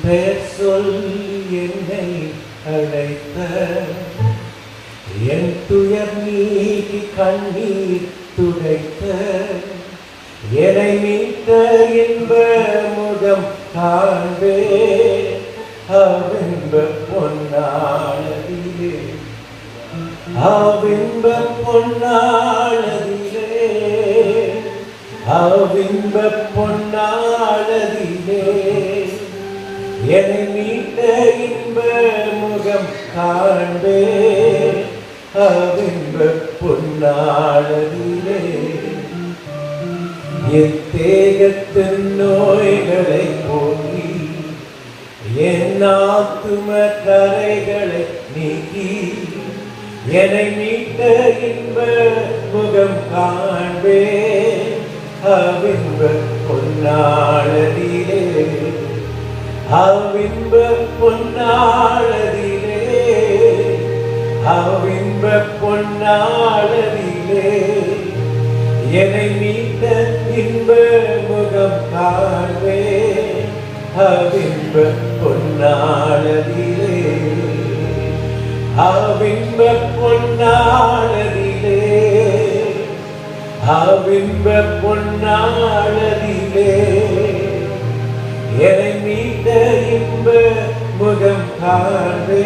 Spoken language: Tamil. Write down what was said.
பெயர் சொல்லி என்னை அழைத்த என் துயர் நீக்கி கண்ணீர் துடைத்த என்னை மீட்ட இன்ப முகம் காண்பே அவின்ப பொன்னாளதிலே அவின்ப பொன்னாளதிலே அவின்ப பொன்னாளதிலே என்னை மீட்ட இன்ப முகம் காண்பே அவின்ப பொன்னாளதிலே என் தேகத்தின் நோய்களை போக்கி என் ஆத்தும கரைகளை நீக்கி என்னை மீட்ட இன்ப முகம் காண்பே அவின்ப பொன்னாளதிலே அவின்ப பொன்னாளதிலே அவின்ப பொன்னாளதிலே என்னை மீட்ட இன்ப முகம் காண்பே அவின்ப பொன்னாளதிலே அவின்ப பொன்னாளதிலே அவின்ப பொன்னாளதிலே என்னை மீட்ட இன்ப முகம் காண்பே